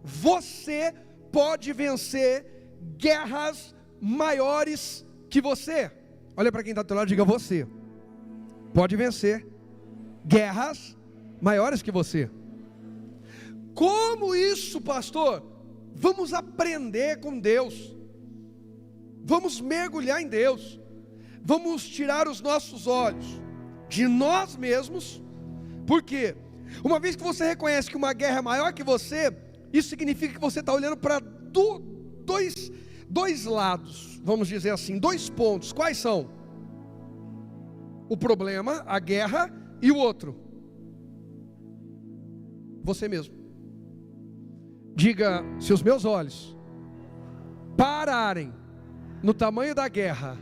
você pode vencer guerras maiores que você. Olha para quem está do teu lado e diga: você pode vencer guerras maiores que você. Como isso, pastor? Vamos aprender com Deus, vamos mergulhar em Deus, vamos tirar os nossos olhos de nós mesmos. Por quê? Uma vez que você reconhece que uma guerra é maior que você, isso significa que você está olhando para dois lados, vamos dizer assim, 2 pontos. Quais são? O problema, a guerra, e o outro, você mesmo. Diga: se os meus olhos pararem no tamanho da guerra,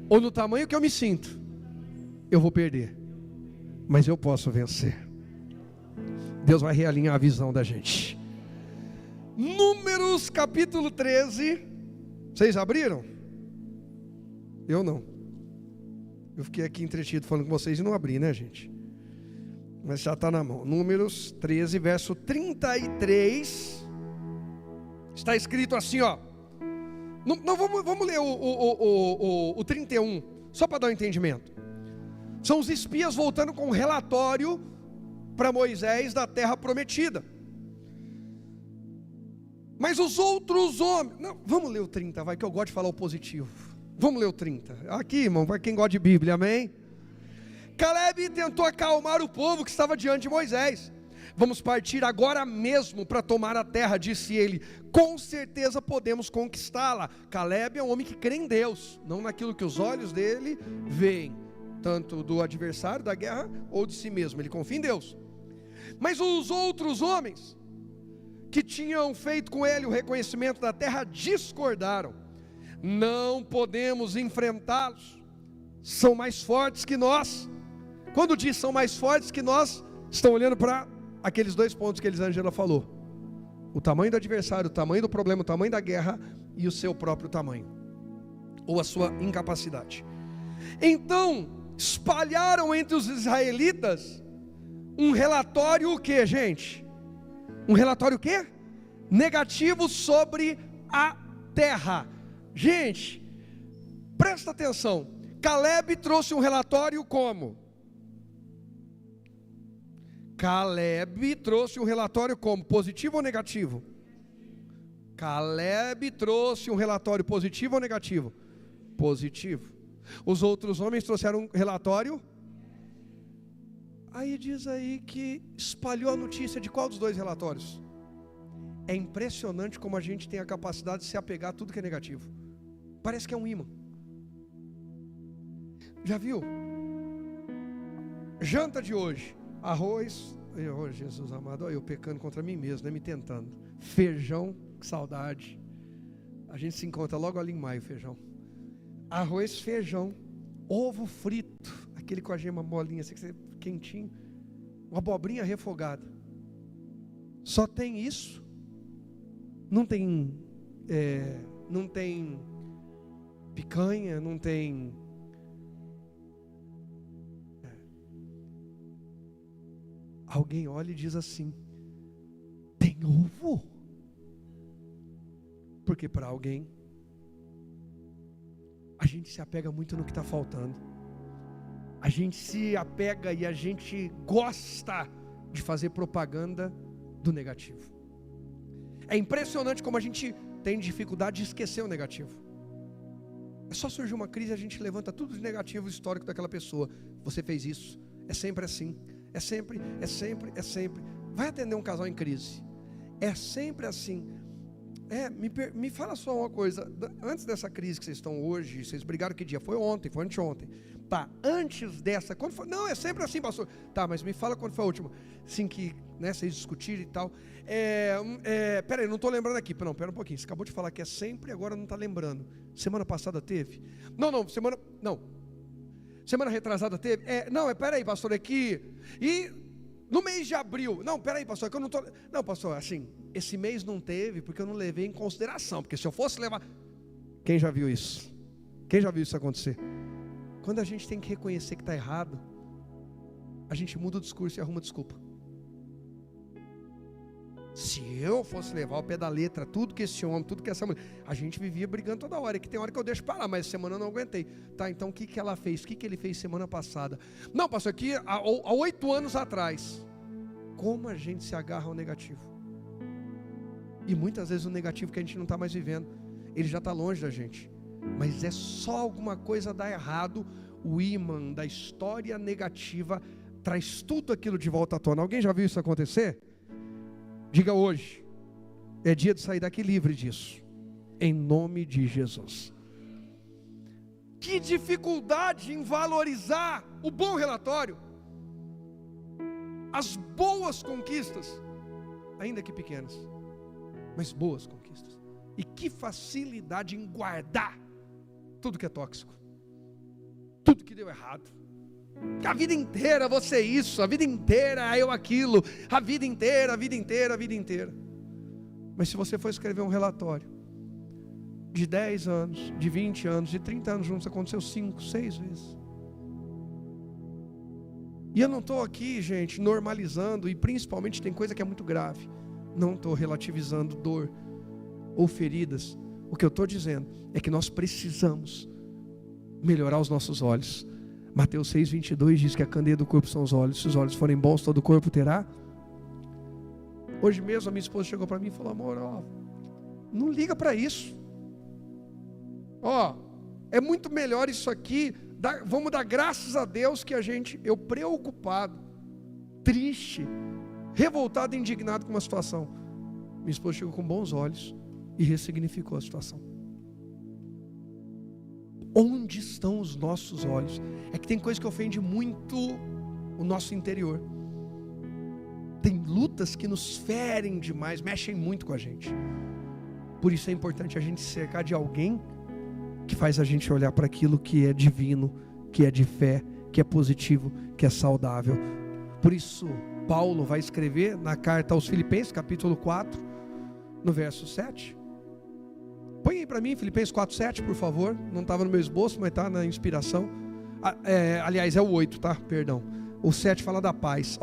ou no tamanho que eu me sinto, eu vou perder, mas eu posso vencer. Deus vai realinhar a visão da gente. Números capítulo 13. Vocês abriram? Eu não. Eu fiquei aqui entretido falando com vocês e não abri, né, gente? Mas já está na mão. Números 13, verso 33. Está escrito assim, ó. Não, vamos ler o 31, só para dar um entendimento. São os espias voltando com um relatório para Moisés da terra prometida. Mas os outros homens... Não, vamos ler o 30, vai, que eu gosto de falar o positivo. Vamos ler o 30. Aqui, irmão, vai quem gosta de Bíblia, amém? Caleb tentou acalmar o povo que estava diante de Moisés. Vamos partir agora mesmo para tomar a terra, disse ele. Com certeza podemos conquistá-la. Caleb é um homem que crê em Deus, não naquilo que os olhos dele veem, tanto do adversário da guerra ou de si mesmo. Ele confia em Deus. Mas os outros homens que tinham feito com ele o reconhecimento da terra discordaram. Não podemos enfrentá-los, são mais fortes que nós. Quando diz são mais fortes que nós, estão olhando para aqueles 2 pontos que Elisângela falou: o tamanho do adversário, o tamanho do problema, o tamanho da guerra e o seu próprio tamanho, ou a sua incapacidade. Então espalharam entre os israelitas um relatório, o que, gente? Um relatório o quê? Negativo sobre a terra. Gente, presta atenção. Caleb trouxe um relatório como? Caleb trouxe um relatório como? Positivo ou negativo? Caleb trouxe um relatório positivo ou negativo? Positivo. Os outros homens trouxeram um relatório? Aí diz aí que espalhou a notícia de qual dos 2 relatórios? É impressionante como a gente tem a capacidade de se apegar a tudo que é negativo. Parece que é um imã. Já viu? Janta de hoje: arroz, oh Jesus amado, olha eu pecando contra mim mesmo, né? Me tentando. Feijão, que saudade. A gente se encontra logo ali em maio, feijão. Arroz, feijão, ovo frito, aquele com a gema molinha, assim, quentinho, uma abobrinha refogada. Só tem isso. Não tem picanha, não tem alguém olha e diz assim: tem ovo? Porque para alguém a gente se apega muito no que está faltando. A gente se apega e a gente gosta de fazer propaganda do negativo. É impressionante como a gente tem dificuldade de esquecer o negativo. É só surgir uma crise e a gente levanta tudo de negativo histórico daquela pessoa. Você fez isso. É sempre assim. É sempre. Vai atender um casal em crise. É sempre assim. Me fala só uma coisa. Antes dessa crise que vocês estão hoje, vocês brigaram que dia? Foi ontem, foi anteontem. Tá, antes dessa, quando foi? Não, é sempre assim, pastor. Tá, mas me fala quando foi a última. Assim que, né, vocês discutiram e tal. Peraí, não estou lembrando aqui. Não, pera um pouquinho. Você acabou de falar que é sempre, agora não está lembrando. Semana passada teve? Não, semana retrasada teve? Peraí, pastor, aqui. E no mês de abril? Não, peraí, pastor, que eu não estou. Não, pastor, assim, esse mês não teve porque eu não levei em consideração. Porque se eu fosse levar. Quem já viu isso? Quem já viu isso acontecer? Quando a gente tem que reconhecer que está errado, a gente muda o discurso e arruma desculpa. Se eu fosse levar ao pé da letra tudo que esse homem, tudo que essa mulher, a gente vivia brigando toda hora, que tem hora que eu deixo parar, mas essa semana eu não aguentei. Tá, então o que ela fez? O que ele fez semana passada? Não, pastor, aqui há 8 anos atrás. Como a gente se agarra ao negativo? E muitas vezes o negativo que a gente não está mais vivendo, ele já está longe da gente. Mas é só alguma coisa dar errado, o ímã da história negativa traz tudo aquilo de volta à tona. Alguém já viu isso acontecer? Diga hoje, é dia de sair daqui livre disso, em nome de Jesus. Que dificuldade em valorizar o bom relatório, as boas conquistas, ainda que pequenas, mas boas conquistas. E que facilidade em guardar tudo que é tóxico, tudo que deu errado. A vida inteira você isso, a vida inteira eu aquilo, a vida inteira. Mas se você for escrever um relatório de 10 anos, de 20 anos, de 30 anos juntos, aconteceu 5, 6 vezes. E eu não estou aqui, gente, normalizando, e principalmente tem coisa que é muito grave. Não estou relativizando dor ou feridas. O que eu estou dizendo é que nós precisamos melhorar os nossos olhos. Mateus 6,22 diz que a candeia do corpo são os olhos. Se os olhos forem bons, todo o corpo terá. Hoje mesmo a minha esposa chegou para mim e falou: amor, não liga para isso. É muito melhor isso aqui. Vamos dar graças a Deus que eu preocupado, triste, revoltado e indignado com uma situação. Minha esposa chegou com bons olhos e ressignificou a situação. Onde estão os nossos olhos? É que tem coisa que ofende muito o nosso interior. Tem lutas que nos ferem demais, mexem muito com a gente. Por isso é importante a gente se cercar de alguém que faz a gente olhar para aquilo que é divino, que é de fé, que é positivo, que é saudável. Por isso Paulo vai escrever na carta aos Filipenses, capítulo 4, no verso 7. Põe aí para mim, Filipenses 4,7, por favor. Não estava no meu esboço, mas está na inspiração. Aliás, é o 8, tá? Perdão. O 7 fala da paz.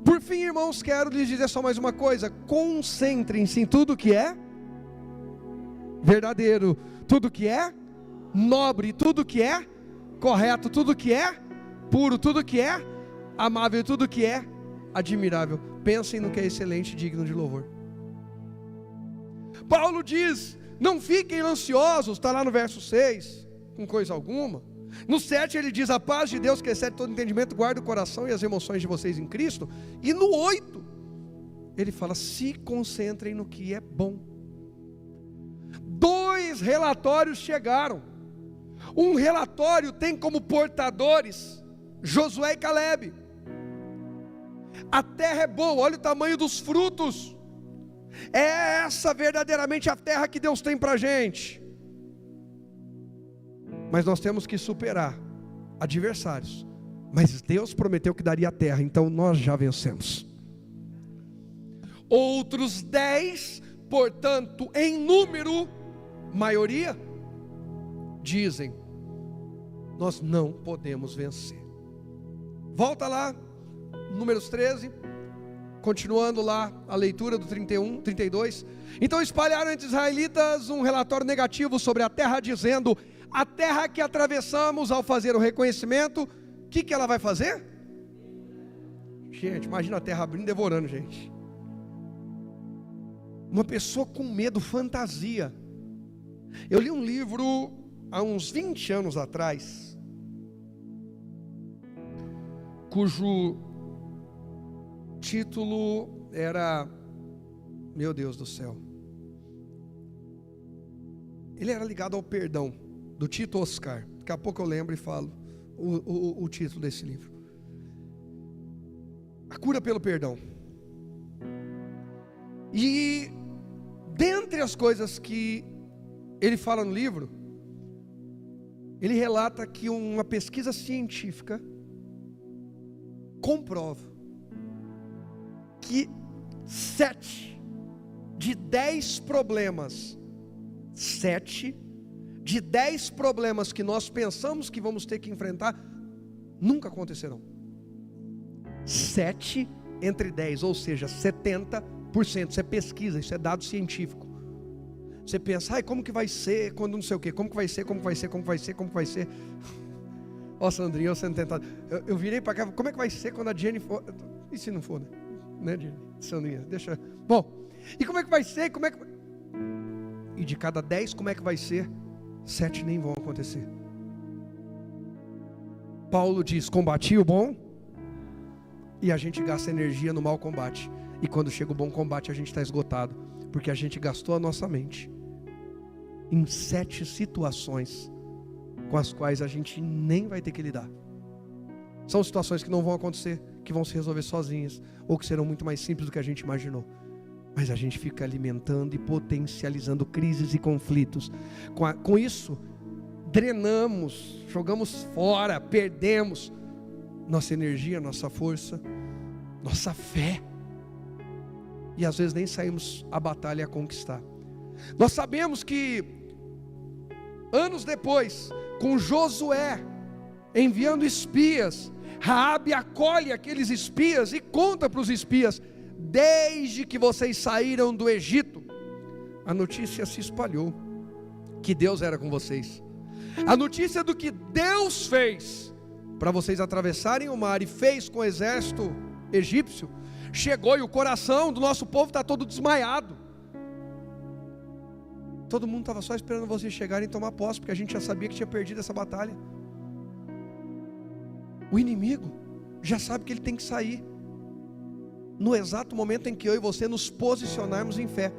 Por fim, irmãos, quero lhes dizer só mais uma coisa. Concentrem-se em tudo que é verdadeiro, tudo que é nobre, tudo que é correto, tudo que é puro, tudo que é amável, tudo que é admirável. Pensem no que é excelente e digno de louvor. Paulo diz: não fiquem ansiosos, está lá no verso 6, com coisa alguma. No 7 ele diz: a paz de Deus que excede todo entendimento guarda o coração e as emoções de vocês em Cristo. E no 8 ele fala: se concentrem no que é bom. 2 relatórios chegaram. Um relatório tem como portadores Josué e Calebe. A terra é boa, olha o tamanho dos frutos. É essa verdadeiramente a terra que Deus tem para a gente. Mas nós temos que superar adversários. Mas Deus prometeu que daria a terra, então nós já vencemos. Outros 10, portanto, em número, maioria, dizem: nós não podemos vencer. Volta lá, Números 13. Continuando lá a leitura do 31, 32. Então espalharam entre os israelitas um relatório negativo sobre a terra, dizendo: a terra que atravessamos ao fazer o reconhecimento, o que ela vai fazer? Gente, imagina a terra abrindo e devorando, gente. Uma pessoa com medo, fantasia. Eu li um livro há uns 20 anos atrás, cujo título era, meu Deus do céu, ele era ligado ao perdão, do Tito Oscar. Daqui a pouco eu lembro e falo o título desse livro. A cura pelo perdão. E dentre as coisas que ele fala no livro, ele relata que uma pesquisa científica comprova que 7 de 10 problemas, 7 de 10 problemas que nós pensamos que vamos ter que enfrentar, nunca acontecerão. 7 entre 10, ou seja, 70, Você pesquisa, isso é dado científico. Você pensa, como que vai ser quando não sei o quê? Como que vai ser, como que vai ser, como que vai ser, como que vai ser? Ó, Sandrinha, eu sendo tentado. Eu virei para cá, como é que vai ser quando a Jenny for? E se não for, né, Jenny? Sandrinha, deixa. Bom, e como é que vai ser? Como é que... E de cada 10, como é que vai ser? 7 nem vão acontecer. Paulo diz, combati o bom, e a gente gasta energia no mau combate. E quando chega o bom combate, a gente está esgotado, porque a gente gastou a nossa mente em 7 situações com as quais a gente nem vai ter que lidar. São situações que não vão acontecer, que vão se resolver sozinhas, ou que serão muito mais simples do que a gente imaginou. Mas a gente fica alimentando e potencializando crises e conflitos. Com isso, drenamos, jogamos fora, perdemos nossa energia, nossa força, nossa fé. E às vezes nem saímos à batalha a conquistar. Nós sabemos que anos depois, com Josué enviando espias, Raabe acolhe aqueles espias e conta para os espias: desde que vocês saíram do Egito, a notícia se espalhou que Deus era com vocês. A notícia do que Deus fez para vocês atravessarem o mar e fez com o exército egípcio chegou, e o coração do nosso povo está todo desmaiado. Todo mundo estava só esperando vocês chegarem e tomar posse, porque a gente já sabia que tinha perdido essa batalha. O inimigo já sabe que ele tem que sair no exato momento em que eu e você nos posicionarmos em fé.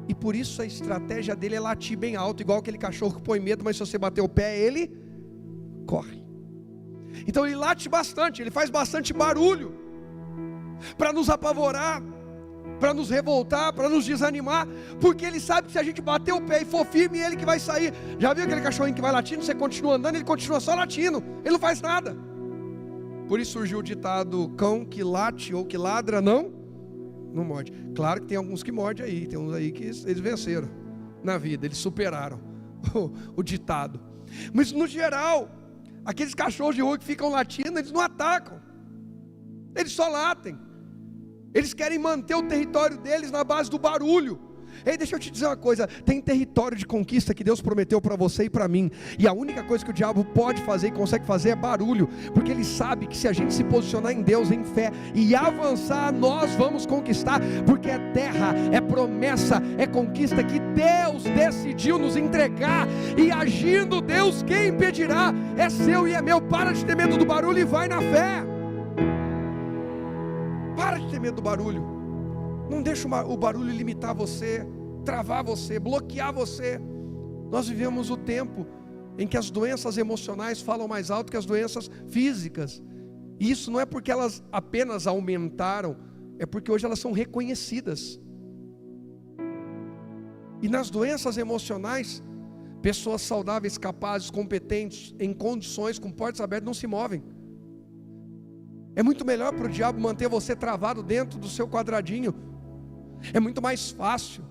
E por isso a estratégia dele é latir bem alto, igual aquele cachorro que põe medo, mas se você bater o pé, ele corre. Então ele late bastante, ele faz bastante barulho, para nos apavorar, para nos revoltar, para nos desanimar, porque ele sabe que se a gente bater o pé e for firme, ele que vai sair. Já viu aquele cachorrinho que vai latindo, você continua andando, ele continua só latindo, ele não faz nada. Por isso surgiu o ditado: cão que late ou que ladra não morde. Claro que tem alguns que mordem aí, tem uns aí que eles venceram na vida, eles superaram o ditado. Mas no geral, aqueles cachorros de rua que ficam latindo, eles não atacam, eles só latem. Eles querem manter o território deles na base do barulho. Ei, deixa eu te dizer uma coisa: tem território de conquista que Deus prometeu para você e para mim, e a única coisa que o diabo pode fazer e consegue fazer é barulho, porque ele sabe que se a gente se posicionar em Deus, em fé, e avançar, nós vamos conquistar, porque é terra, é promessa, é conquista que Deus decidiu nos entregar, e agindo Deus, quem impedirá? É seu e é meu. Para de ter medo do barulho e vai na fé. Para de ter medo do barulho. Não deixa o barulho limitar você, travar você, bloquear você. Nós vivemos o tempo em que as doenças emocionais falam mais alto que as doenças físicas. E isso não é porque elas apenas aumentaram, é porque hoje elas são reconhecidas. E nas doenças emocionais, pessoas saudáveis, capazes, competentes, em condições, com portas abertas, não se movem. É muito melhor para o diabo manter você travado dentro do seu quadradinho. É muito mais fácil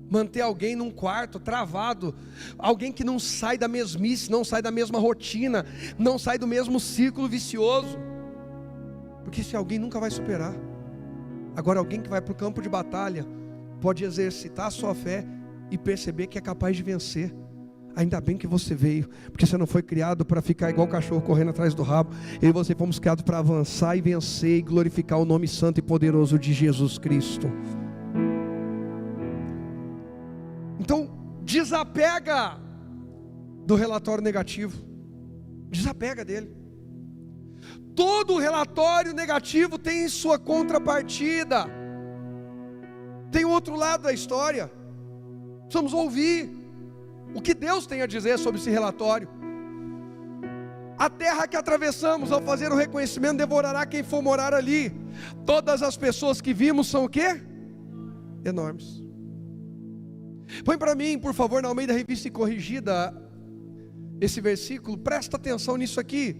manter alguém num quarto travado, alguém que não sai da mesmice, não sai da mesma rotina, não sai do mesmo círculo vicioso, porque esse alguém nunca vai superar. Agora, alguém que vai para o campo de batalha pode exercitar a sua fé e perceber que é capaz de vencer. Ainda bem que você veio, porque você não foi criado para ficar igual cachorro correndo atrás do rabo. Eu e você fomos criados para avançar e vencer e glorificar o nome santo e poderoso de Jesus Cristo. Então, desapega do relatório negativo. Desapega dele. Todo relatório negativo tem sua contrapartida. Tem o outro lado da história. Precisamos ouvir o que Deus tem a dizer sobre esse relatório. A terra que atravessamos, ao fazer o reconhecimento, devorará quem for morar ali. Todas as pessoas que vimos são o quê? Enormes. Põe para mim, por favor, na Almeida Revista e Corrigida, esse versículo. Presta atenção nisso aqui.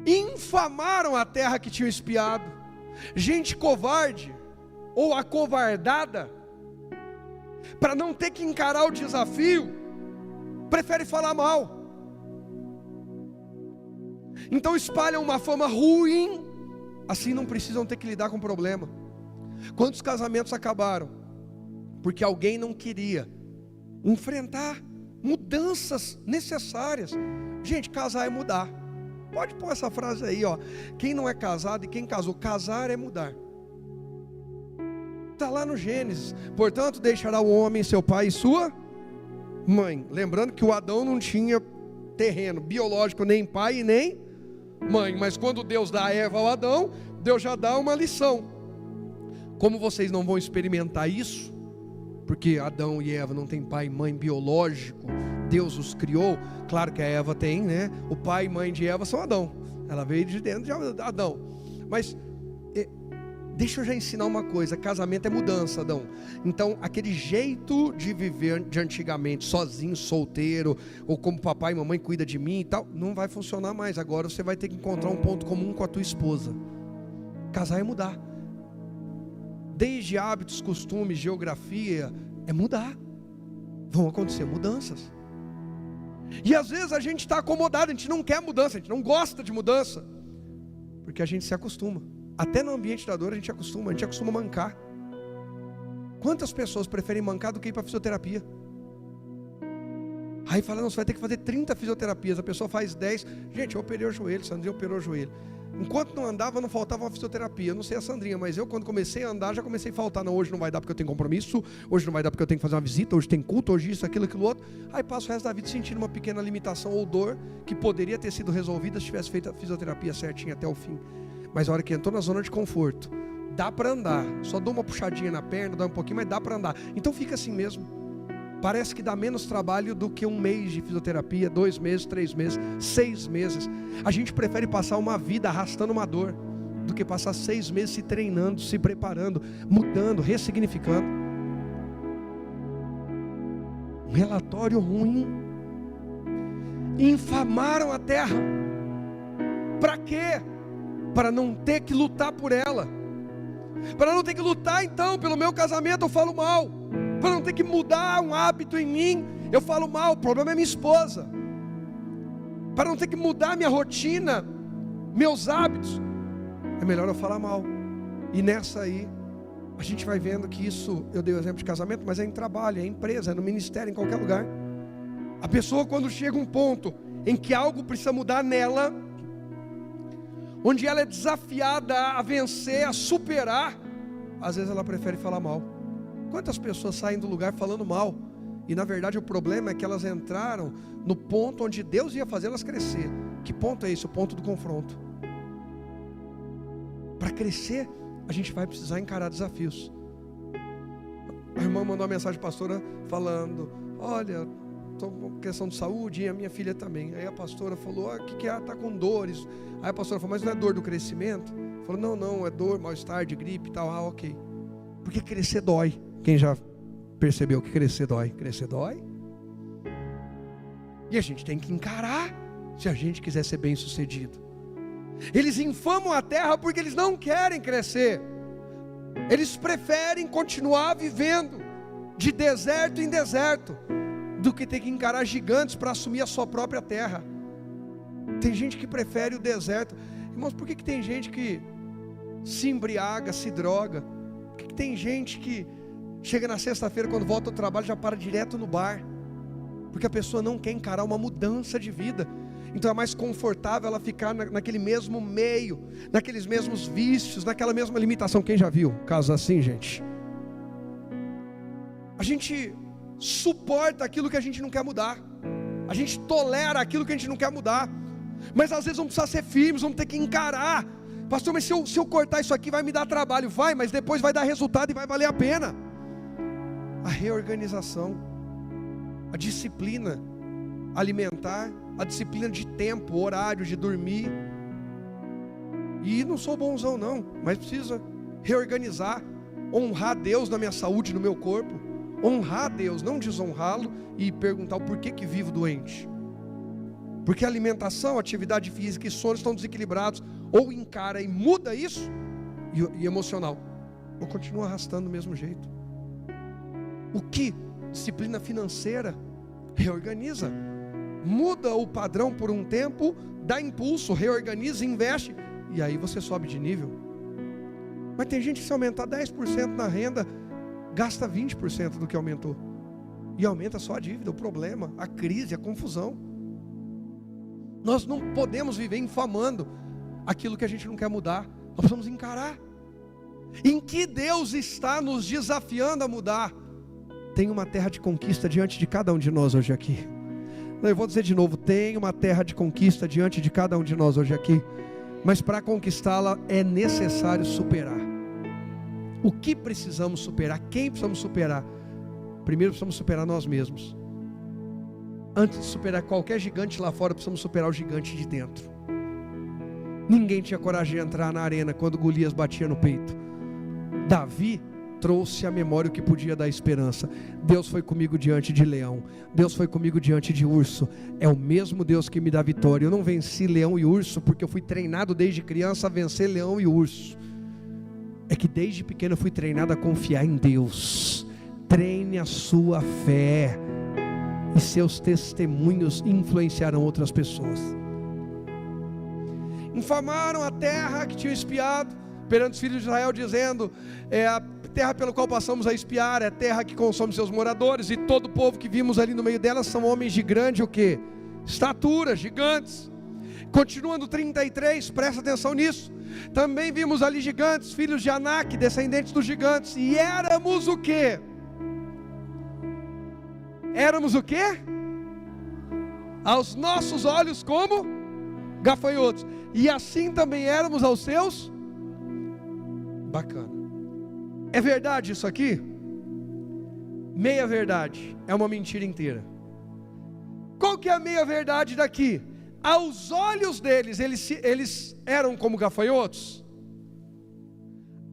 Infamaram a terra que tinham espiado. Gente covarde ou acovardada, para não ter que encarar o desafio, prefere falar mal. Então espalham uma fama ruim, assim não precisam ter que lidar com o problema. Quantos casamentos acabaram? Porque alguém não queria enfrentar mudanças necessárias. Gente, casar é mudar. Pode pôr essa frase aí, ó. Quem não é casado e quem casou, casar é mudar. Está lá no Gênesis. Portanto, deixará o homem seu pai e sua mãe. Lembrando que o Adão não tinha terreno biológico, nem pai e nem mãe. Mas quando Deus dá a Eva ao Adão, Deus já dá uma lição. Como vocês não vão experimentar isso, porque Adão e Eva não têm pai e mãe biológico, Deus os criou. Claro que a Eva tem, né? O pai e mãe de Eva são Adão. Ela veio de dentro de Adão. Mas deixa eu já ensinar uma coisa: casamento é mudança, Adão. Então, aquele jeito de viver de antigamente, sozinho, solteiro, ou como papai e mamãe cuida de mim e tal, não vai funcionar mais. Agora você vai ter que encontrar um ponto comum com a tua esposa. Casar é mudar. Desde hábitos, costumes, geografia, é mudar. Vão acontecer mudanças. E às vezes a gente está acomodado, a gente não quer mudança, a gente não gosta de mudança, porque a gente se acostuma. Até no ambiente da dor a gente acostuma a mancar. Quantas pessoas preferem mancar do que ir para fisioterapia? Aí fala, não, você vai ter que fazer 30 fisioterapias, a pessoa faz 10. Gente, eu operei o joelho, Sandrinha operou o joelho. Enquanto não andava, não faltava uma fisioterapia. Eu não sei a Sandrinha, mas eu quando comecei a andar, já comecei a faltar. Não, hoje não vai dar porque eu tenho compromisso, hoje não vai dar porque eu tenho que fazer uma visita, hoje tem culto, hoje isso, aquilo outro. Aí passo o resto da vida sentindo uma pequena limitação ou dor, que poderia ter sido resolvida se tivesse feito a fisioterapia certinha até o fim. Mas a hora que entrou na zona de conforto, dá para andar, só dou uma puxadinha na perna, dá um pouquinho, mas dá para andar. Então fica assim mesmo. Parece que dá menos trabalho do que um mês de fisioterapia, 2 meses, 3 meses, 6 meses. A gente prefere passar uma vida arrastando uma dor, do que passar 6 meses se treinando, se preparando, mudando, ressignificando. Um relatório ruim. Infamaram a terra. Para quê? Para não ter que lutar por ela. Para não ter que lutar então pelo meu casamento, eu falo mal. Para não ter que mudar um hábito em mim, eu falo mal, o problema é minha esposa. Para não ter que mudar minha rotina, meus hábitos, é melhor eu falar mal. E nessa aí, a gente vai vendo que isso, eu dei o exemplo de casamento, mas é em trabalho, é em empresa, é no ministério, em qualquer lugar. A pessoa quando chega um ponto em que algo precisa mudar nela, onde ela é desafiada a vencer, a superar, às vezes ela prefere falar mal. Quantas pessoas saem do lugar falando mal? E na verdade o problema é que elas entraram no ponto onde Deus ia fazê-las crescer. Que ponto é esse? O ponto do confronto. Para crescer, a gente vai precisar encarar desafios. A irmã mandou uma mensagem pastora falando: olha, estou com questão de saúde e a minha filha também. Aí a pastora falou: o que é? Está com dores. Aí a pastora falou: mas não é dor do crescimento? Falou: não, é dor, mal-estar, de gripe e tal. Ah, ok. Porque crescer dói. Quem já percebeu que crescer dói? Crescer dói. E a gente tem que encarar, se a gente quiser ser bem sucedido. Eles infamam a terra porque eles não querem crescer. Eles preferem continuar vivendo de deserto em deserto, do que ter que encarar gigantes para assumir a sua própria terra. Tem gente que prefere o deserto. Irmãos, por que tem gente que se embriaga, se droga? Por que tem gente que chega na sexta-feira, quando volta ao trabalho, já para direto no bar? Porque a pessoa não quer encarar uma mudança de vida. Então é mais confortável ela ficar naquele mesmo meio, naqueles mesmos vícios, naquela mesma limitação. Quem já viu casos assim, gente? A gente suporta aquilo que a gente não quer mudar. A gente tolera aquilo que a gente não quer mudar. Mas às vezes vamos precisar ser firmes, vamos ter que encarar. Pastor, mas se eu cortar isso aqui vai me dar trabalho. Vai, mas depois vai dar resultado e vai valer a pena. A reorganização, a disciplina alimentar, a disciplina de tempo, horário, de dormir. E não sou bonzão não, mas precisa reorganizar, honrar Deus na minha saúde, no meu corpo. Honrar Deus, não desonrá-lo e perguntar o porquê que vivo doente. Porque a alimentação, atividade física e sono estão desequilibrados. Ou encara e muda isso, e emocional, ou continua arrastando do mesmo jeito. O que? Disciplina financeira. Reorganiza. Muda o padrão por um tempo, dá impulso, reorganiza, investe, e aí você sobe de nível. Mas tem gente que se aumentar 10% na renda, gasta 20% do que aumentou. E aumenta só a dívida, o problema, a crise, a confusão. Nós não podemos viver infamando aquilo que a gente não quer mudar. Nós precisamos encarar. Em que Deus está nos desafiando a mudar? Tem uma terra de conquista diante de cada um de nós hoje aqui. Eu vou dizer de novo, tem uma terra de conquista diante de cada um de nós hoje aqui. Mas para conquistá-la é necessário superar. O que precisamos superar? Quem precisamos superar? Primeiro precisamos superar nós mesmos. Antes de superar qualquer gigante lá fora, precisamos superar o gigante de dentro. Ninguém tinha coragem de entrar na arena quando Golias batia no peito. Davi trouxe à memória o que podia dar esperança. Deus foi comigo diante de leão, Deus foi comigo diante de urso. É o mesmo Deus que me dá vitória. Eu não venci leão e urso porque eu fui treinado desde criança a vencer leão e urso. É que desde pequeno eu fui treinado a confiar em Deus. Treine a sua fé, e seus testemunhos influenciarão outras pessoas. Infamaram a terra que tinham espiado perante os filhos de Israel, dizendo: a terra pela qual passamos a espiar é a terra que consome seus moradores, e todo o povo que vimos ali no meio dela são homens de grande o quê? Estatura, gigantes. Continuando 33, presta atenção nisso. Também vimos ali gigantes, filhos de Anak, descendentes dos gigantes, e éramos o quê? Éramos o quê? Aos nossos olhos como gafanhotos, e assim também éramos aos seus. Bacana. É verdade isso aqui? Meia verdade é uma mentira inteira. Qual que é a meia verdade daqui? Aos olhos deles, eles eram como gafanhotos?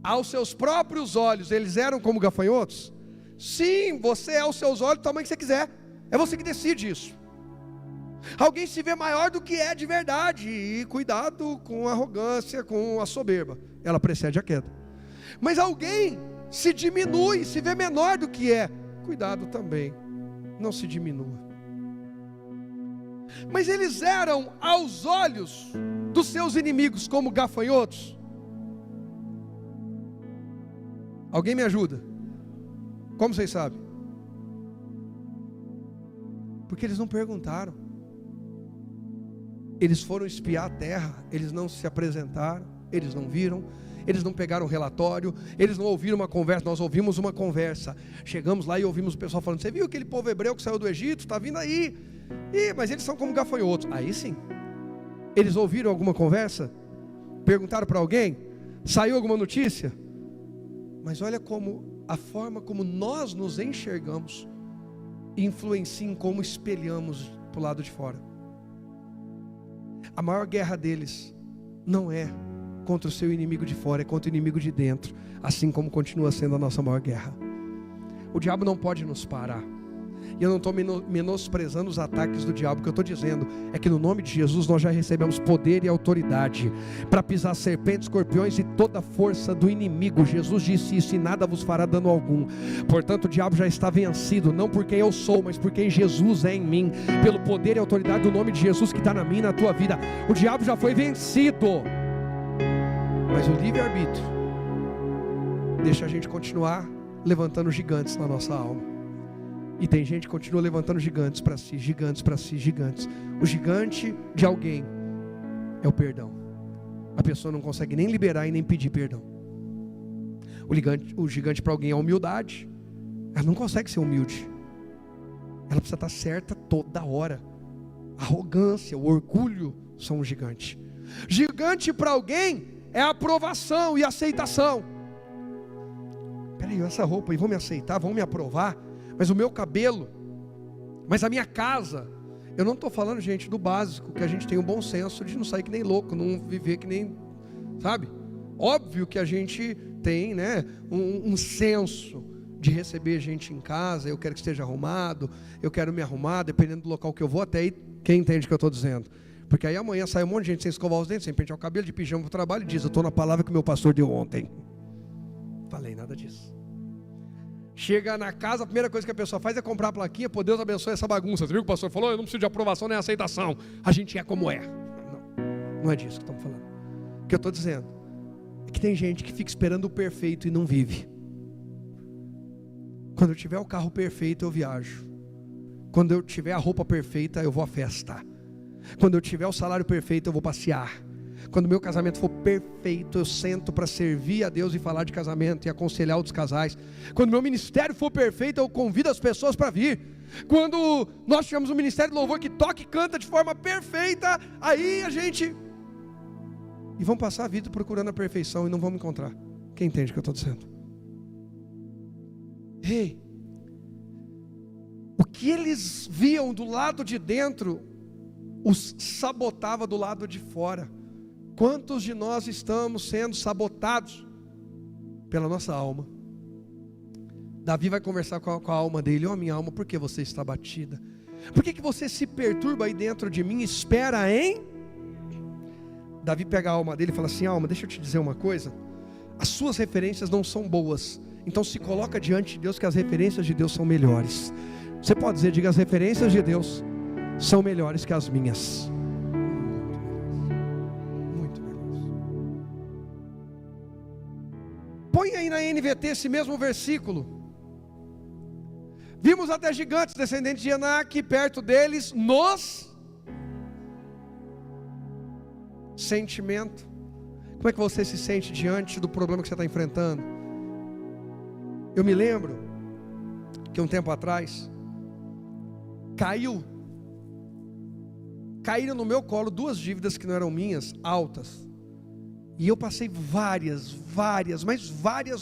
Aos seus próprios olhos, eles eram como gafanhotos? Sim, você é aos seus olhos do tamanho que você quiser. É você que decide isso. Alguém se vê maior do que é de verdade, e cuidado com a arrogância, com a soberba, ela precede a queda. Mas alguém se diminui, se vê menor do que é, cuidado também, não se diminua. Mas eles eram aos olhos dos seus inimigos como gafanhotos? Alguém me ajuda? Como vocês sabem? Porque eles não perguntaram. Eles foram espiar a terra, eles não se apresentaram, eles não viram, eles não pegaram o relatório, eles não ouviram uma conversa. Nós ouvimos uma conversa. Chegamos lá e ouvimos o pessoal falando: você viu aquele povo hebreu que saiu do Egito? Está vindo aí. Mas eles são como gafanhotos. Aí sim. Eles ouviram alguma conversa? Perguntaram para alguém? Saiu alguma notícia? Mas olha como a forma como nós nos enxergamos influencia em como espelhamos para o lado de fora. A maior guerra deles não é contra o seu inimigo de fora, é contra o inimigo de dentro, assim como continua sendo a nossa maior guerra. O diabo não pode nos parar. E eu não estou menosprezando os ataques do diabo. O que eu estou dizendo é que no nome de Jesus nós já recebemos poder e autoridade para pisar serpentes, escorpiões e toda a força do inimigo. Jesus disse isso: e nada vos fará dano algum. Portanto, o diabo já está vencido, não por quem eu sou, mas por quem Jesus é em mim, pelo poder e autoridade do nome de Jesus que está na minha e na tua vida. O diabo já foi vencido, mas o livre-arbítrio deixa a gente continuar levantando gigantes na nossa alma. E tem gente que continua levantando gigantes para si, gigantes para si, gigantes. O gigante de alguém é o perdão. A pessoa não consegue nem liberar e nem pedir perdão. O gigante para alguém é a humildade. Ela não consegue ser humilde. Ela precisa estar certa toda hora. A arrogância, o orgulho são um gigante. Gigante para alguém é a aprovação e aceitação. Peraí, essa roupa aí, vão me aceitar, vão me aprovar? Mas o meu cabelo, mas a minha casa. Eu não estou falando, gente, do básico, que a gente tem um bom senso de não sair que nem louco, não viver que nem, sabe? Óbvio que a gente tem, né, um senso de receber gente em casa. Eu quero que esteja arrumado, eu quero me arrumar, dependendo do local que eu vou. Até aí, quem entende o que eu estou dizendo? Porque aí amanhã sai um monte de gente sem escovar os dentes, sem pentear o cabelo, de pijama para o trabalho, e diz: eu estou na palavra que meu pastor deu ontem. Falei nada disso. Chega na casa, a primeira coisa que a pessoa faz é comprar a plaquinha: pô, Deus abençoe essa bagunça. Você viu o que o pastor falou? Eu não preciso de aprovação nem aceitação. A gente é como é. Não é disso que estamos falando. O que eu estou dizendo É que tem gente que fica esperando o perfeito e não vive. Quando eu tiver o carro perfeito, eu viajo. Quando eu tiver a roupa perfeita, eu vou à festa. Quando eu tiver o salário perfeito, eu vou passear. Quando o meu casamento for perfeito, eu sento para servir a Deus e falar de casamento e aconselhar outros casais. Quando o meu ministério for perfeito, eu convido as pessoas para vir. Quando nós tivermos um ministério de louvor que toca e canta de forma perfeita, aí a gente... E vamos passar a vida procurando a perfeição e não vamos encontrar. Quem entende o que eu estou dizendo? Ei, o que eles viam do lado de dentro os sabotava do lado de fora. Quantos de nós estamos sendo sabotados pela nossa alma? Davi vai conversar com a alma dele. Minha alma, por que você está abatida? Por que você se perturba aí dentro de mim? Espera em... Davi pega a alma dele e fala assim: alma, deixa eu te dizer uma coisa. As suas referências não são boas. Então se coloca diante de Deus, que as referências de Deus são melhores. Você pode dizer, diga, as referências de Deus são melhores que as minhas. Muito melhores. Põe aí na NVT esse mesmo versículo. Vimos até gigantes descendentes de Anak, perto deles nos sentimento. Como é que você se sente diante do problema que você está enfrentando? Eu me lembro que um tempo atrás caíram no meu colo 2 dívidas que não eram minhas, altas. E eu passei várias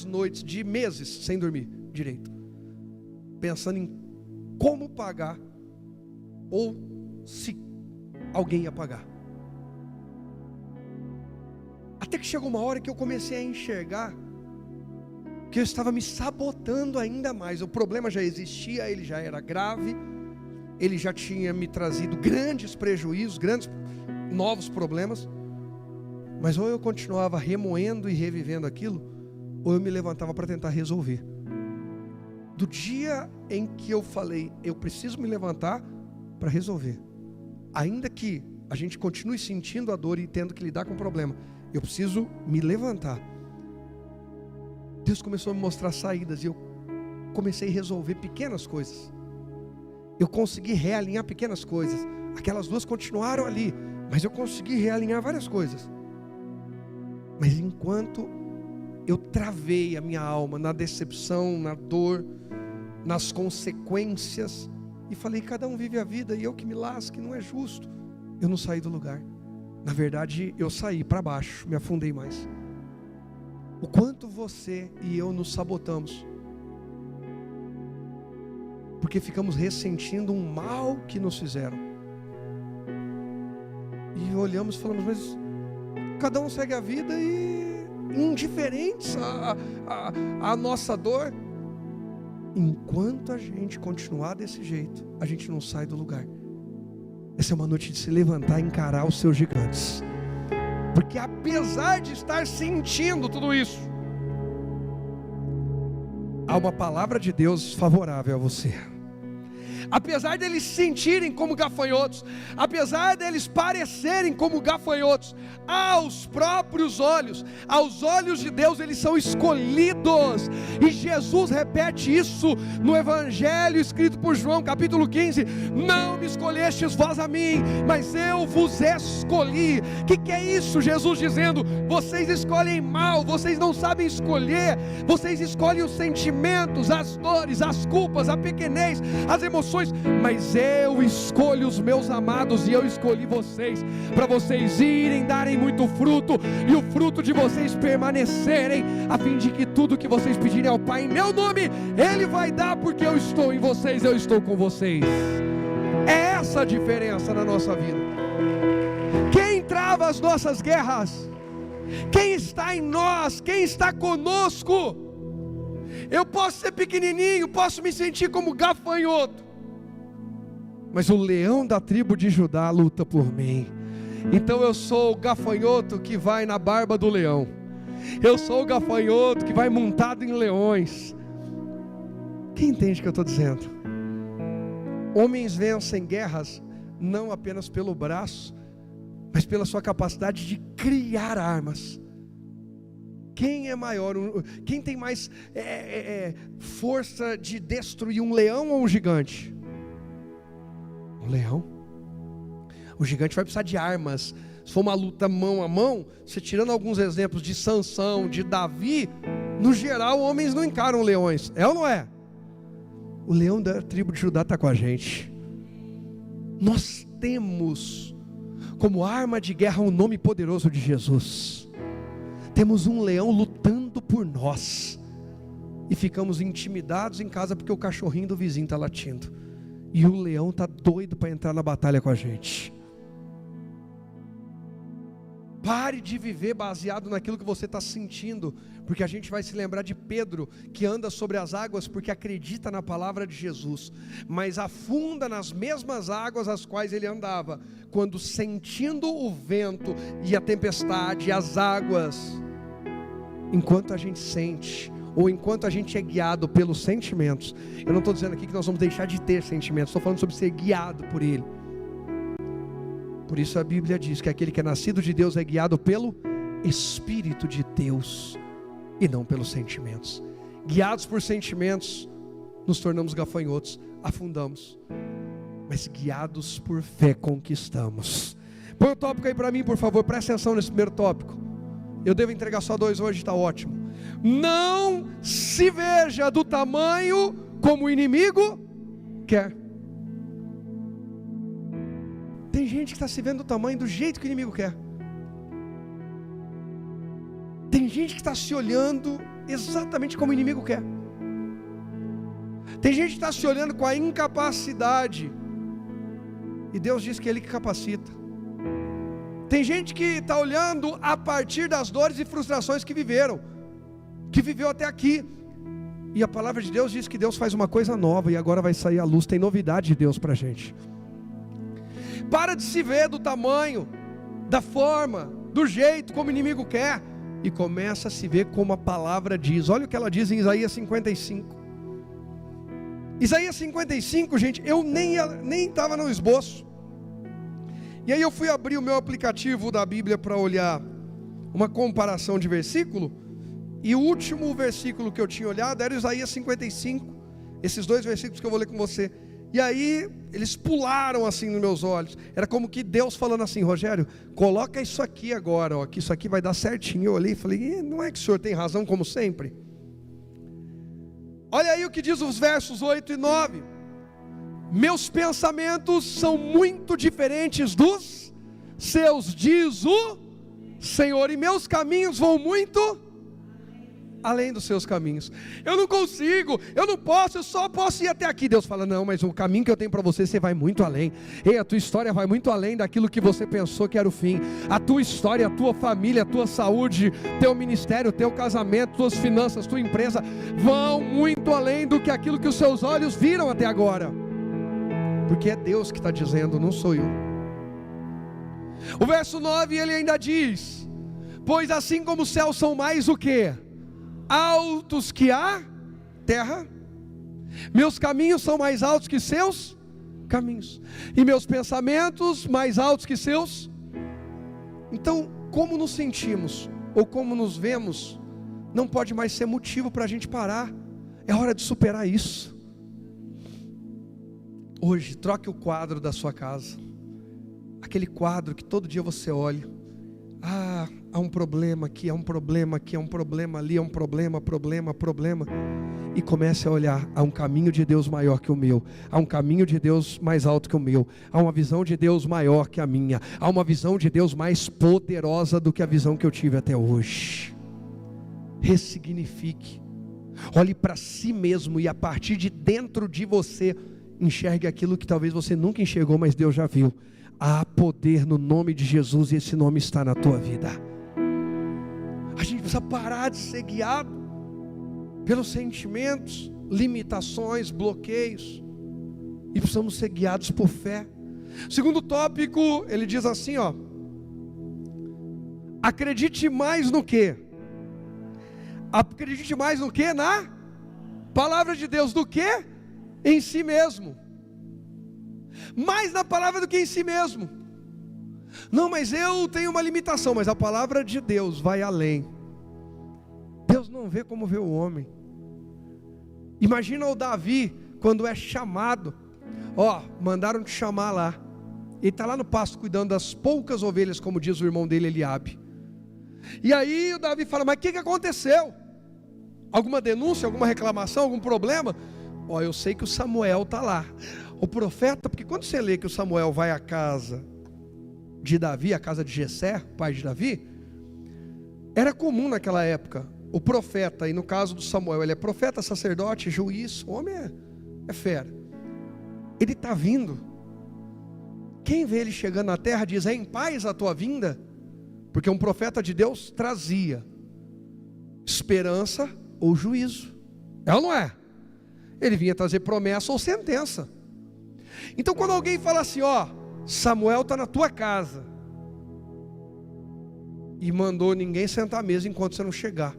noites, de meses, sem dormir direito, pensando em como pagar, ou se alguém ia pagar. Até que chegou uma hora que eu comecei a enxergar que eu estava me sabotando ainda mais. O problema já existia, ele já era grave, ele já tinha me trazido grandes prejuízos, grandes novos problemas. Mas ou eu continuava remoendo e revivendo aquilo, ou eu me levantava para tentar resolver. Do dia em que eu falei, eu preciso me levantar para resolver, ainda que a gente continue sentindo a dor e tendo que lidar com o problema, eu preciso me levantar. Deus começou a me mostrar saídas, e eu comecei a resolver pequenas coisas. Eu consegui realinhar pequenas coisas. Aquelas 2 continuaram ali, mas eu consegui realinhar várias coisas. Mas enquanto eu travei a minha alma na decepção, na dor, nas consequências, e falei, cada um vive a vida e eu que me lasque, não é justo, eu não saí do lugar. Na verdade, eu saí para baixo, me afundei mais. O quanto você e eu nos sabotamos, porque ficamos ressentindo um mal que nos fizeram. E olhamos e falamos, mas cada um segue a vida e indiferentes à nossa dor. Enquanto a gente continuar desse jeito, a gente não sai do lugar. Essa é uma noite de se levantar e encarar os seus gigantes. Porque apesar de estar sentindo tudo isso, há uma palavra de Deus favorável a você. Apesar deles se sentirem como gafanhotos, apesar deles parecerem como gafanhotos, aos próprios olhos, aos olhos de Deus, eles são escolhidos. E Jesus repete isso no Evangelho escrito por João, capítulo 15: não me escolhestes vós a mim, mas eu vos escolhi. O que é isso? Jesus dizendo, vocês escolhem mal, vocês não sabem escolher, vocês escolhem os sentimentos, as dores, as culpas, a pequenez, as emoções, mas eu escolho os meus amados, e eu escolhi vocês, para vocês irem, darem muito fruto, e o fruto de vocês permanecerem, a fim de que tudo que vocês pedirem ao Pai em meu nome, Ele vai dar, porque eu estou em vocês, eu estou com vocês. É essa a diferença na nossa vida. Quem trava as nossas guerras? Quem está em nós? Quem está conosco? Eu posso ser pequenininho, posso me sentir como gafanhoto, mas o leão da tribo de Judá luta por mim. Então eu sou o gafanhoto que vai na barba do leão. Eu sou o gafanhoto que vai montado em leões. Quem entende o que eu estou dizendo? Homens vencem guerras não apenas pelo braço, mas pela sua capacidade de criar armas. Quem é maior? Quem tem mais força de destruir, um leão ou um gigante? Um leão. O gigante vai precisar de armas. Se for uma luta mão a mão, você tirando alguns exemplos de Sansão, de Davi, no geral homens não encaram leões. É ou não é? O leão da tribo de Judá está com a gente. Nós temos como arma de guerra o nome poderoso de Jesus. Temos um leão lutando por nós. E ficamos intimidados em casa porque o cachorrinho do vizinho está latindo. E o leão está doido para entrar na batalha com a gente. Pare de viver baseado naquilo que você está sentindo, porque a gente vai se lembrar de Pedro, que anda sobre as águas porque acredita na palavra de Jesus, mas afunda nas mesmas águas as quais ele andava, quando sentindo o vento e a tempestade, as águas, enquanto a gente sente, ou enquanto a gente é guiado pelos sentimentos. Eu não estou dizendo aqui que nós vamos deixar de ter sentimentos, estou falando sobre ser guiado por ele. Por isso a Bíblia diz que aquele que é nascido de Deus é guiado pelo Espírito de Deus e não pelos sentimentos. Guiados por sentimentos, nos tornamos gafanhotos, afundamos. Mas guiados por fé, conquistamos. Põe o tópico aí para mim, por favor, presta atenção nesse primeiro tópico. Eu devo entregar só 2 hoje, está ótimo. Não se veja do tamanho como o inimigo quer. Tem gente que está se vendo do tamanho do jeito que o inimigo quer. Tem gente que está se olhando exatamente como o inimigo quer. Tem gente que está se olhando com a incapacidade, e Deus diz que é Ele que capacita. Tem gente que está olhando a partir das dores e frustrações que viveram, que viveu até aqui. E a palavra de Deus diz que Deus faz uma coisa nova, e agora vai sair à luz. Tem novidade de Deus para a gente. Para de se ver do tamanho, da forma, do jeito como o inimigo quer, e começa a se ver como a palavra diz. Olha o que ela diz em Isaías 55. Isaías 55, gente, eu nem estava no esboço. E aí eu fui abrir o meu aplicativo da Bíblia para olhar uma comparação de versículo, e o último versículo que eu tinha olhado era Isaías 55, esses 2 versículos que eu vou ler com você. E aí eles pularam assim nos meus olhos. Era como que Deus falando assim: Rogério, coloca isso aqui agora, ó, que isso aqui vai dar certinho. Eu olhei e falei: não é que o senhor tem razão como sempre? Olha aí o que diz os versos 8 e 9. Meus pensamentos são muito diferentes dos seus, diz o Senhor, e meus caminhos vão muito além dos seus caminhos. Eu não consigo, eu não posso, eu só posso ir até aqui. Deus fala: não, mas o caminho que eu tenho para você, você vai muito além. Ei, a tua história vai muito além daquilo que você pensou que era o fim. A tua história, a tua família, a tua saúde, teu ministério, teu casamento, tuas finanças, tua empresa, vão muito além do que aquilo que os seus olhos viram até agora. Porque é Deus que está dizendo, não sou eu. O verso 9, ele ainda diz: pois assim como os céus são mais o quê? Altos que a terra, meus caminhos são mais altos que seus caminhos, e meus pensamentos mais altos que seus. Então, como nos sentimos, ou como nos vemos, não pode mais ser motivo para a gente parar. É hora de superar isso. Hoje, troque o quadro da sua casa, aquele quadro que todo dia você olha. Há um problema aqui, há um problema aqui, há um problema ali, há um problema. E comece a olhar: há um caminho de Deus maior que o meu, há um caminho de Deus mais alto que o meu, há uma visão de Deus maior que a minha, há uma visão de Deus mais poderosa do que a visão que eu tive até hoje. Ressignifique, olhe para si mesmo, e a partir de dentro de você, enxergue aquilo que talvez você nunca enxergou, mas Deus já viu. Há poder no nome de Jesus, e esse nome está na tua vida. A gente precisa parar de ser guiado pelos sentimentos, limitações, bloqueios, e precisamos ser guiados por fé. Segundo tópico, ele diz assim, ó: acredite mais no quê? Acredite mais no quê? Na palavra de Deus. Do que? Em si mesmo. Mais na palavra do que em si mesmo. Não, mas eu tenho uma limitação. Mas a palavra de Deus vai além. Deus não vê como vê o homem. Imagina o Davi, quando é chamado. Mandaram te chamar lá. Ele está lá no pasto cuidando das poucas ovelhas, como diz o irmão dele, Eliabe. E aí o Davi fala, mas o que aconteceu? Alguma denúncia, alguma reclamação, algum problema? Eu sei que o Samuel está lá. O profeta, porque quando você lê que o Samuel vai à casa de Davi, a casa de Jessé, pai de Davi, era comum naquela época, o profeta, e no caso do Samuel, ele é profeta, sacerdote, juiz, o homem é fera. Ele está vindo. Quem vê ele chegando na terra diz, é em paz a tua vinda? Porque um profeta de Deus trazia esperança ou juízo. É ou não é? Ele vinha trazer promessa ou sentença. Então quando alguém fala assim, Samuel está na tua casa, e mandou ninguém sentar à mesa enquanto você não chegar,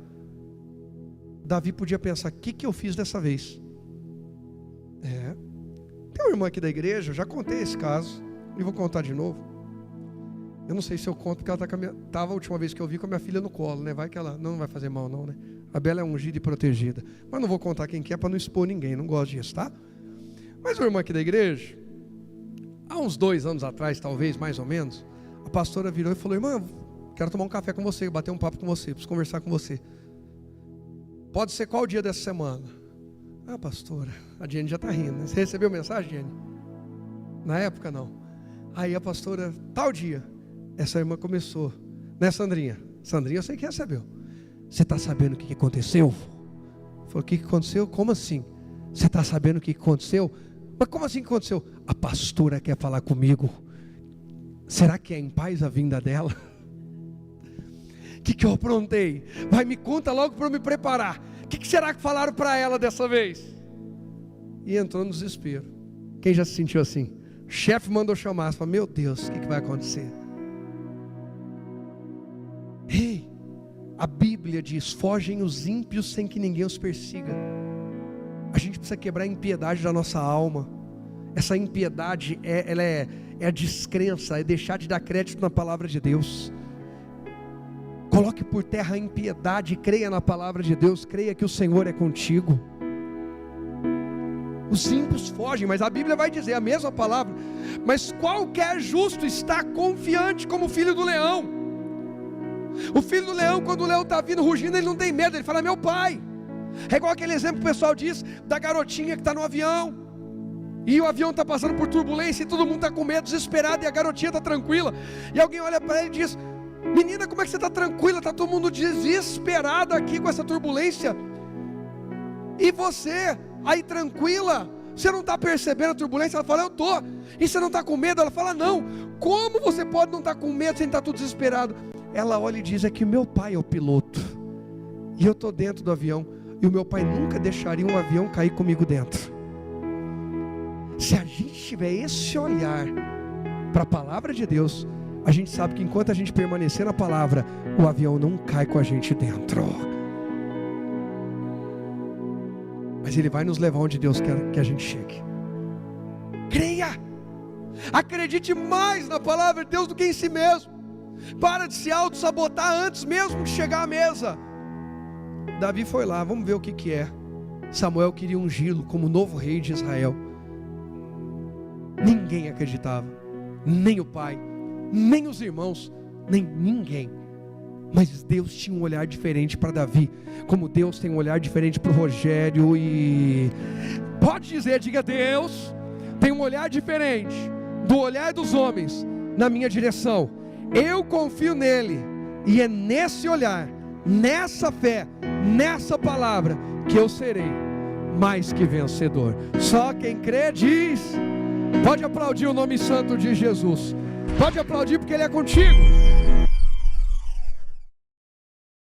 Davi podia pensar, o que eu fiz dessa vez? Tem uma irmã aqui da igreja, eu já contei esse caso, e vou contar de novo. Eu não sei se eu conto, porque ela estava a última vez que eu vi com a minha filha no colo, né? Vai que ela não vai fazer mal não, né? A Bela é ungida e protegida. Mas não vou contar quem que é para não expor ninguém, não gosto disso, tá? Mas uma irmã aqui da igreja, há uns 2 anos atrás, talvez, mais ou menos, a pastora virou e falou, irmã, quero tomar um café com você, bater um papo com você, preciso conversar com você. Pode ser qual dia dessa semana? Pastora, a Jenny já está rindo, né? Você recebeu mensagem, Jenny? Na época não. Aí a pastora, tal dia, essa irmã começou, né, Sandrinha? Sandrinha eu sei que recebeu. Você está sabendo o que aconteceu? Falei, o que aconteceu? Como assim? Você está sabendo o que aconteceu? Mas como assim que aconteceu? A pastora quer falar comigo. Será que é em paz a vinda dela? O que eu aprontei? Vai, me conta logo para eu me preparar. O que será que falaram para ela dessa vez? E entrou no desespero. Quem já se sentiu assim? O chefe mandou chamar. Você fala, meu Deus, o que vai acontecer? Ei, a Bíblia diz, fogem os ímpios sem que ninguém os persiga. A gente precisa quebrar a impiedade da nossa alma. Essa impiedade é a descrença, é deixar de dar crédito na palavra de Deus. Coloque por terra a impiedade, creia na palavra de Deus, creia que o Senhor é contigo. Os ímpios fogem, mas a Bíblia vai dizer a mesma palavra. Mas qualquer justo está confiante como o filho do leão. O filho do leão, quando o leão está vindo rugindo, ele não tem medo, ele fala, meu pai. É igual aquele exemplo que o pessoal diz, da garotinha que está no avião, e o avião está passando por turbulência, e todo mundo está com medo, desesperado, e a garotinha está tranquila, e alguém olha para ele e diz, menina, como é que você está tranquila? Está todo mundo desesperado aqui com essa turbulência, e você, aí tranquila, você não está percebendo a turbulência? Ela fala, eu estou. E você não está com medo? Ela fala, não. Como você pode não estar com medo sem estar tudo desesperado? Ela olha e diz, é que meu pai é o piloto, e eu estou dentro do avião, e o meu pai nunca deixaria um avião cair comigo dentro. Se a gente tiver esse olhar para a palavra de Deus, a gente sabe que enquanto a gente permanecer na palavra, o avião não cai com a gente dentro. Mas ele vai nos levar onde Deus quer que a gente chegue. Creia, acredite mais na palavra de Deus do que em si mesmo. Para de se auto-sabotar antes mesmo de chegar à mesa. Davi foi lá, vamos ver o que é. Samuel queria ungí-lo como novo rei de Israel. Ninguém acreditava, nem o pai, nem os irmãos, nem ninguém. Mas Deus tinha um olhar diferente para Davi, como Deus tem um olhar diferente para o Rogério. E pode dizer, diga, Deus tem um olhar diferente do olhar dos homens na minha direção. Eu confio nele, e é nesse olhar, nessa fé, nessa palavra, que eu serei mais que vencedor. Só quem crê diz. Pode aplaudir o nome santo de Jesus. Pode aplaudir porque Ele é contigo.